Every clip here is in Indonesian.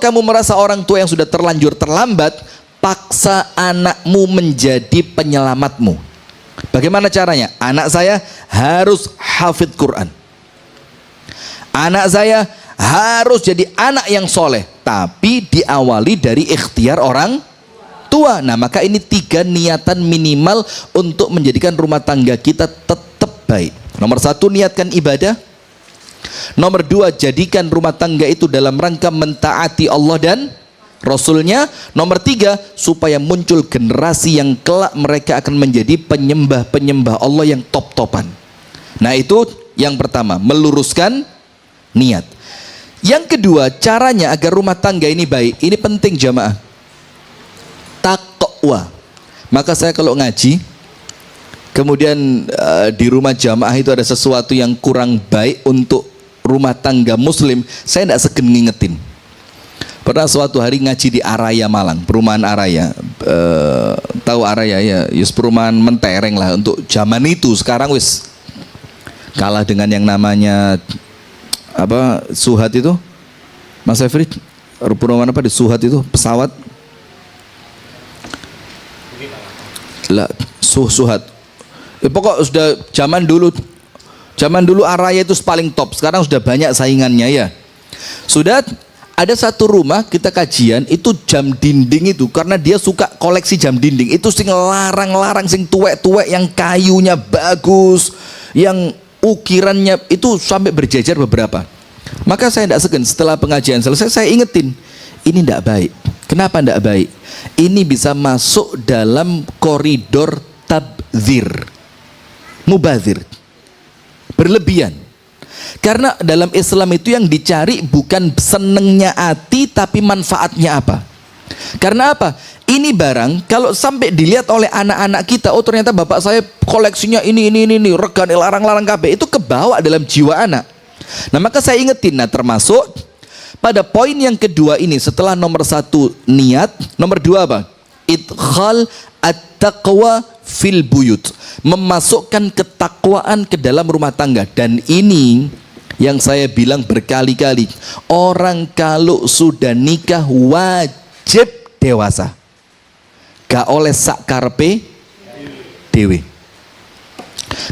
kamu merasa orang tua yang sudah terlanjur terlambat, paksa anakmu menjadi penyelamatmu. Bagaimana caranya? Anak saya harus hafidz Quran. Anak saya harus jadi anak yang soleh, tapi diawali dari ikhtiar orang tua. Nah, maka ini 3 niatan minimal untuk menjadikan rumah tangga kita tetap baik. Nomor 1, niatkan ibadah. Nomor 2, jadikan rumah tangga itu dalam rangka mentaati Allah dan Rasulnya. Nomor 3, supaya muncul generasi yang kelak mereka akan menjadi penyembah-penyembah Allah yang top-topan. Nah, itu yang pertama, meluruskan niat. Yang kedua, caranya agar rumah tangga ini baik, ini penting jamaah, takwa. Maka saya kalau ngaji, kemudian di rumah jamaah itu ada sesuatu yang kurang baik untuk rumah tangga muslim, saya tidak segen ngingetin. Pernah suatu hari ngaji di Araya Malang, perumahan Araya, tahu Araya ya, yus perumahan mentereng lah untuk zaman itu. Sekarang wis kalah dengan yang namanya apa, Suhat itu, Mas Efrid, perumahan apa di Suhat itu, pesawat lah, Suhat. Pokok sudah zaman dulu Araya itu paling top. Sekarang sudah banyak saingannya ya. Sudah ada satu rumah kita kajian itu jam dinding itu, karena dia suka koleksi jam dinding itu, sing larang-larang, sing tuwek-tuwek, yang kayunya bagus, yang ukirannya itu sampai berjejer beberapa. Maka saya tidak segan, setelah pengajian selesai saya ingetin, ini tidak baik. Kenapa tidak baik? Ini bisa masuk dalam koridor tabdzir, mubazir, berlebihan. Karena dalam Islam itu yang dicari bukan senengnya hati, tapi manfaatnya apa. Karena apa? Ini barang kalau sampai dilihat oleh anak-anak kita, oh ternyata bapak saya koleksinya ini, regane larang-larang KB, itu kebawa dalam jiwa anak. Nah, maka saya ingetin, nah termasuk pada poin yang kedua ini, setelah nomor 1 niat, nomor 2 apa? Idkhal at-taqwa fil buyut, memasukkan ketakwaan ke dalam rumah tangga. Dan ini yang saya bilang berkali-kali, orang kalau sudah nikah wajib dewasa, gak oleh sak karepe dewe.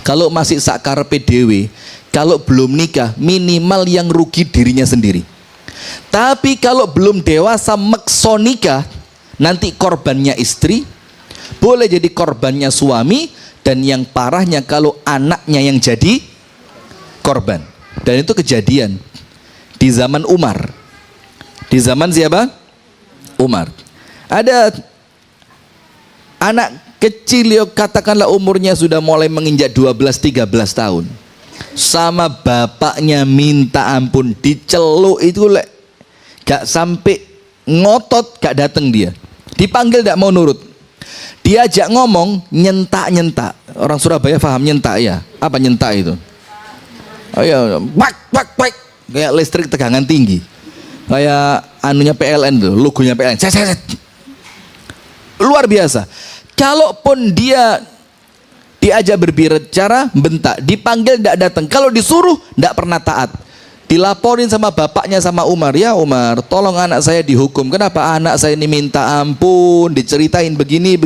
Kalau masih sak karepe dewe, kalau belum nikah, minimal yang rugi dirinya sendiri. Tapi kalau belum dewasa mekso nikah, nanti korbannya istri, boleh jadi korbannya suami, dan yang parahnya kalau anaknya yang jadi korban. Dan itu kejadian di zaman Umar. Di zaman siapa? Umar. Ada anak kecil, katakanlah umurnya sudah mulai menginjak 12-13 tahun. Sama bapaknya minta ampun, diceluk itu gak sampai ngotot, gak datang dia. Dipanggil gak mau nurut. Diajak ngomong, nyentak-nyentak. Orang Surabaya paham nyentak ya? Apa nyentak itu? Oh ya, wak. Kayak listrik tegangan tinggi. Kayak anunya PLN tuh, logonya PLN. Set. Luar biasa. Kalaupun dia diajak berbicara, bentak. Dipanggil tidak datang. Kalau disuruh tidak pernah taat. Dilaporin sama bapaknya, sama Umar, ya Umar, tolong anak saya dihukum. Kenapa anak saya ini minta ampun, diceritain begini.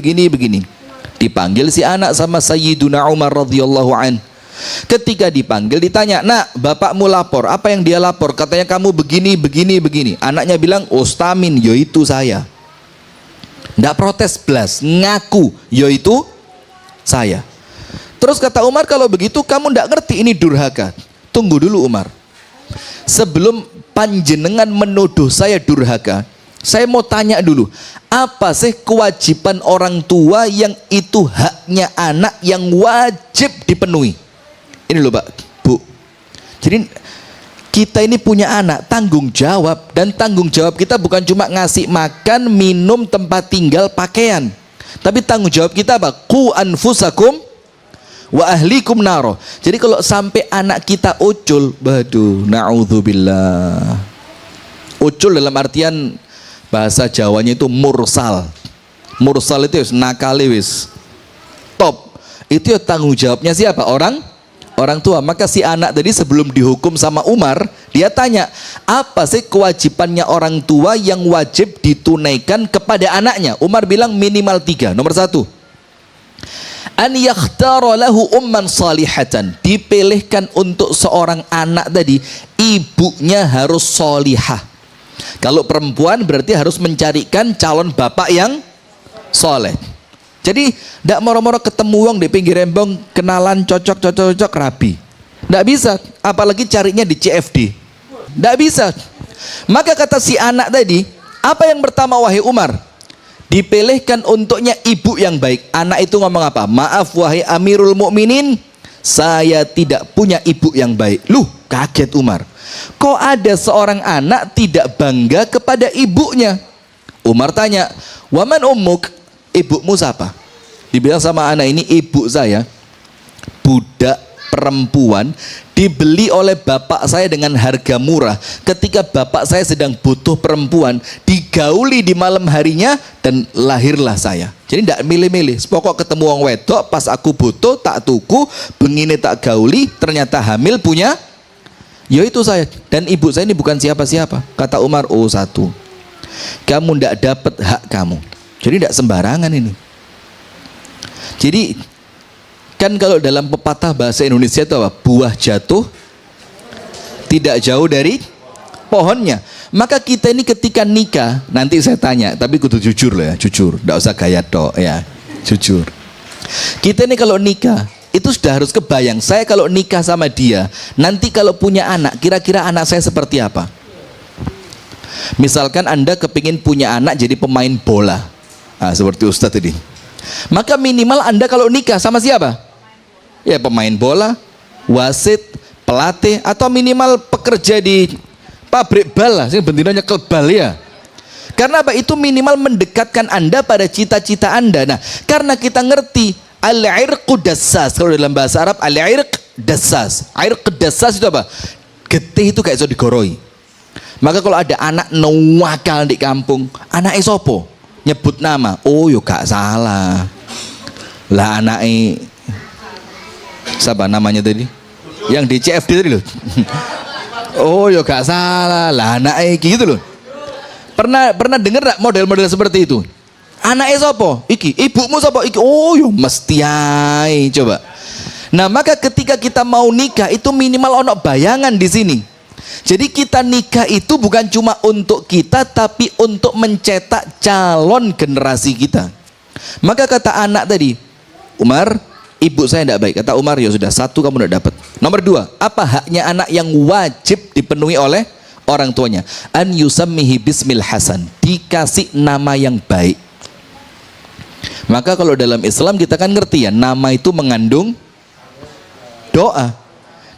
Dipanggil si anak sama Sayyiduna Umar radhiyallahu an. Ketika dipanggil ditanya, nak, bapakmu lapor. Apa yang dia lapor? Katanya kamu begini. Anaknya bilang, Ustamin, yaitu saya. Tidak protes belas, ngaku, yaitu saya. Terus kata Umar, kalau begitu kamu tidak ngerti ini durhaka. Tunggu dulu Umar, sebelum panjenengan menuduh saya durhaka, saya mau tanya dulu, apa sih kewajiban orang tua yang itu haknya anak yang wajib dipenuhi? Ini loh Pak, Bu. Jadi kita ini punya anak, tanggung jawab. Dan tanggung jawab kita bukan cuma ngasih makan, minum, tempat tinggal, pakaian. Tapi tanggung jawab kita apa? Qu anfusakum wa ahlikum naro. Jadi kalau sampai anak kita ucul, waduh, na'udzubillah. Ucul dalam artian bahasa Jawanya itu mursal. Mursal itu nakal wis top. Itu ya tanggung jawabnya siapa? Orang orang tua. Maka si anak tadi sebelum dihukum sama Umar, dia tanya, apa sih kewajibannya orang tua yang wajib ditunaikan kepada anaknya? Umar bilang minimal 3. Nomor 1, an yakhtara lahu umman salihatan, dipilihkan untuk seorang anak tadi ibunya harus solihah. Kalau perempuan berarti harus mencarikan calon bapak yang soleh. Jadi tidak moro-moro ketemu wong di pinggir rembong, kenalan cocok rabi. Tidak bisa, apalagi carinya di CFD. Tidak bisa. Maka kata si anak tadi, apa yang pertama wahai Umar? Dipilihkan untuknya ibu yang baik. Anak itu ngomong apa? Maaf wahai Amirul Mukminin, saya tidak punya ibu yang baik. Loh, kaget Umar. Kok ada seorang anak tidak bangga kepada ibunya? Umar tanya, waman ummuk, ibumu siapa? Dibilang sama anak ini, ibu saya budak perempuan, dibeli oleh bapak saya dengan harga murah. Ketika bapak saya sedang butuh perempuan, digauli di malam harinya dan lahirlah saya. Jadi tidak milih-milih, pokok ketemu wong wedok, pas aku butuh tak tuku, bengine tak gauli, ternyata hamil punya, ya itu saya. Dan ibu saya ini bukan siapa-siapa. Kata Umar, oh satu, kamu tidak dapat hak kamu. Jadi tidak sembarangan ini. Jadi kan kalau dalam pepatah bahasa Indonesia itu apa? Buah jatuh tidak jauh dari pohonnya. Maka kita ini ketika nikah, nanti saya tanya, tapi kudu jujur loh ya, jujur, tidak usah gaya tok ya, jujur. Kita ini kalau nikah itu sudah harus kebayang, saya kalau nikah sama dia, nanti kalau punya anak, kira-kira anak saya seperti apa? Misalkan Anda kepingin punya anak jadi pemain bola, seperti Ustadz tadi. Maka minimal Anda kalau nikah sama siapa? Ya pemain bola, wasit, pelatih, atau minimal pekerja di pabrik bal lah, sih bentinanya klub bal ya. Karena apa? Itu minimal mendekatkan Anda pada cita-cita Anda. Nah, karena kita ngerti al-irqu dassas, kalau dalam bahasa Arab al-irq dassas. Irq dassas itu apa? Getih itu kayak iso digoroi. Maka kalau ada anak nuwakal di kampung, anak sopo? Nyebut nama, oh yo gak salah lah, anaknya siapa namanya tadi yang di CFD tadi loh. Oh yo gak salah lah, anaknya gitu loh. Pernah dengar gak model-model seperti itu? Anaknya sopo? Iki, ibumu sopo? Iki, oh yo mesti ay. Coba. Nah maka ketika kita mau nikah itu minimal ono bayangan di sini. Jadi kita nikah itu bukan cuma untuk kita, tapi untuk mencetak calon generasi kita. Maka kata anak tadi, Umar, ibu saya tidak baik. Kata Umar, ya sudah, satu kamu tidak dapat. Nomor 2, apa haknya anak yang wajib dipenuhi oleh orang tuanya? An yusammihi bismil hasan, dikasih nama yang baik. Maka kalau dalam Islam kita kan ngerti ya, nama itu mengandung doa.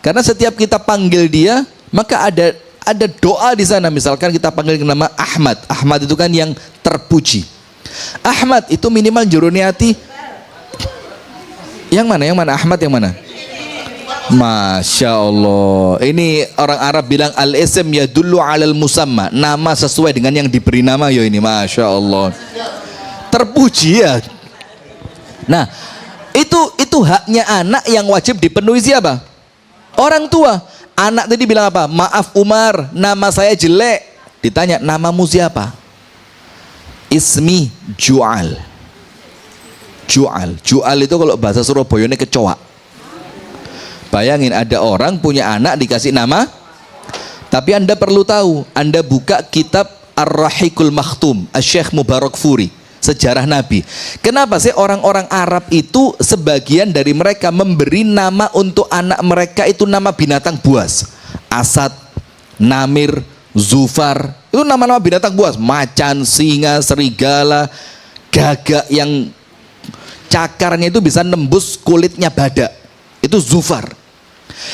Karena setiap kita panggil dia, maka ada doa di sana. Misalkan kita panggil nama Ahmad. Ahmad itu kan yang terpuji. Ahmad itu minimal juruniati. Yang mana? Yang mana? Ahmad yang mana? Masya Allah. Ini orang Arab bilang al-ism yadullu alal musamma. Nama sesuai dengan yang diberi nama. Yo ini Masya Allah. Terpuji ya. Nah, itu haknya anak yang wajib dipenuhi siapa? Orang tua. Anak tadi bilang apa? Maaf Umar, nama saya jelek. Ditanya, namamu siapa? Ismi Ju'al. Ju'al itu kalau bahasa Surabaya ini kecoa. Bayangin ada orang punya anak dikasih nama. Tapi Anda perlu tahu, Anda buka kitab Ar-Rahiqul Makhtum, Syekh Mubarak Furi, sejarah Nabi. Kenapa sih orang-orang Arab itu sebagian dari mereka memberi nama untuk anak mereka itu nama binatang buas? Asad, Namir, Zufar, itu nama-nama binatang buas. Macan, singa, serigala, gagak yang cakarnya itu bisa nembus kulitnya badak, itu Zufar.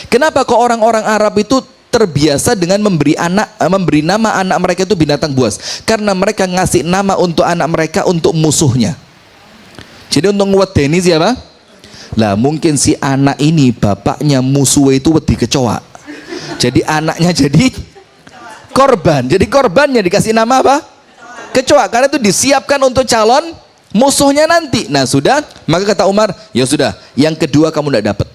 Kenapa kok orang-orang Arab itu terbiasa dengan memberi nama anak mereka itu binatang buas? Karena mereka ngasih nama untuk anak mereka untuk musuhnya. Jadi untuk ngewedeni siapa? Lah mungkin si anak ini bapaknya musuhnya itu wedi kecoa. Jadi anaknya jadi korban. Jadi korbannya dikasih nama apa? Kecoa. Karena itu disiapkan untuk calon musuhnya nanti. Nah sudah, maka kata Umar, ya sudah, yang kedua kamu tidak dapat.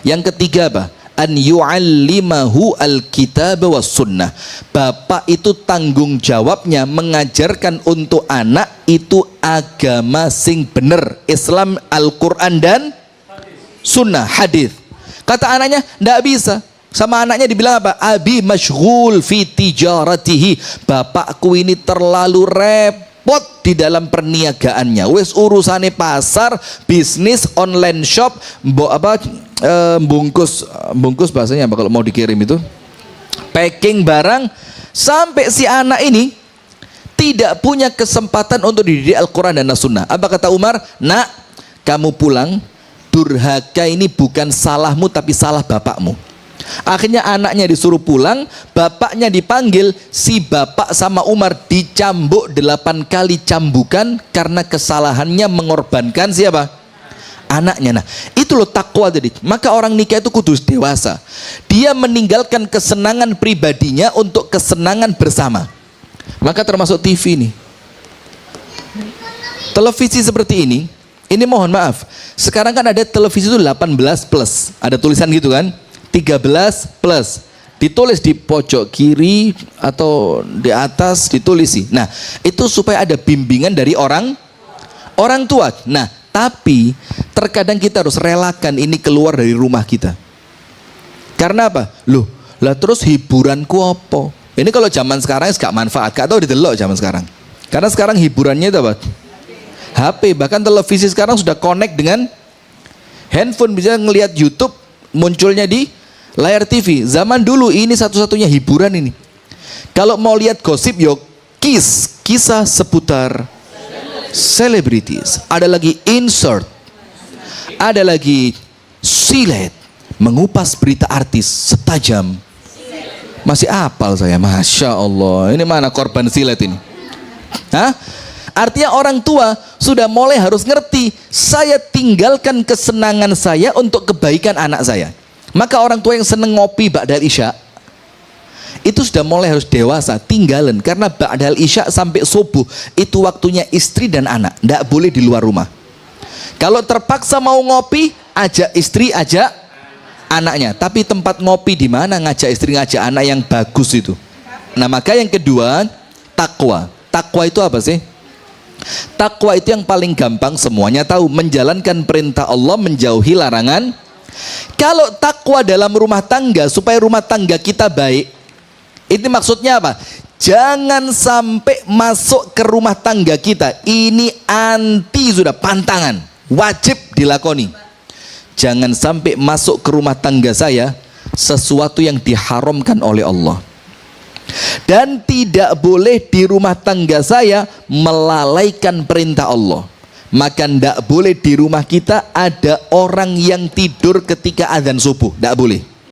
Yang ketiga apa? An yu'allimahu al-kitab was sunnah. Bapak itu tanggung jawabnya mengajarkan untuk anak itu agama sing bener, Islam, Al-Quran dan sunnah, hadis. Kata anaknya ndak bisa. Sama anaknya dibilang apa? Abi masyghul fi tijaratihi. Bapakku ini terlalu repot di dalam perniagaannya. Wes urusane pasar, bisnis, online shop, bungkus bahasanya apa kalau mau dikirim itu? Packing barang, sampai si anak ini tidak punya kesempatan untuk dididik Al-Quran dan As-Sunnah. Apa kata Umar? Nak, kamu pulang, durhaka ini bukan salahmu tapi salah bapakmu. Akhirnya anaknya disuruh pulang, bapaknya dipanggil, si bapak sama Umar dicambuk 8 kali cambukan karena kesalahannya mengorbankan siapa? Anaknya. Nah, itu loh takwa tadi. Maka orang nikah itu kudus dewasa. Dia meninggalkan kesenangan pribadinya untuk kesenangan bersama. Maka termasuk TV ini. Televisi seperti ini mohon maaf. Sekarang kan ada televisi itu 18 plus. Ada tulisan gitu kan? 13 plus, ditulis di pojok kiri atau di atas ditulisi. Nah, itu supaya ada bimbingan dari orang tua. Nah, tapi terkadang kita harus relakan ini keluar dari rumah kita. Karena apa? Loh, lah terus hiburanku apa? Ini kalau zaman sekarang gak manfaat, gak tau didelok zaman sekarang. Karena sekarang hiburannya itu apa? HP, bahkan televisi sekarang sudah connect dengan handphone, bisa ngelihat YouTube munculnya di layar TV. Zaman dulu ini satu-satunya hiburan ini. Kalau mau lihat gosip yuk kisah seputar selebritis. Ada lagi insert. Ada lagi silet, mengupas berita artis setajam. Masih apal saya, Masya Allah. Ini mana korban silet ini? Hah? Artinya orang tua sudah mulai harus ngerti, saya tinggalkan kesenangan saya untuk kebaikan anak saya. Maka orang tua yang seneng ngopi ba'dal isya itu sudah mulai harus dewasa, tinggalan. Karena ba'dal isya sampai subuh itu waktunya istri dan anak, tidak boleh di luar rumah. Kalau terpaksa mau ngopi, ajak istri, ajak anaknya. Tapi tempat ngopi di mana, ngajak istri, ngajak anak yang bagus itu. Nah, maka yang kedua, takwa. Takwa itu apa sih? Takwa itu yang paling gampang, semuanya tahu, menjalankan perintah Allah, menjauhi larangan. Kalau takwa dalam rumah tangga supaya rumah tangga kita baik, ini maksudnya apa? Jangan sampai masuk ke rumah tangga kita, ini anti, sudah pantangan, wajib dilakoni. Jangan sampai masuk ke rumah tangga saya sesuatu yang diharamkan oleh Allah. Dan tidak boleh di rumah tangga saya melalaikan perintah Allah. Maka tidak boleh di rumah kita ada orang yang tidur ketika azan subuh, tidak boleh.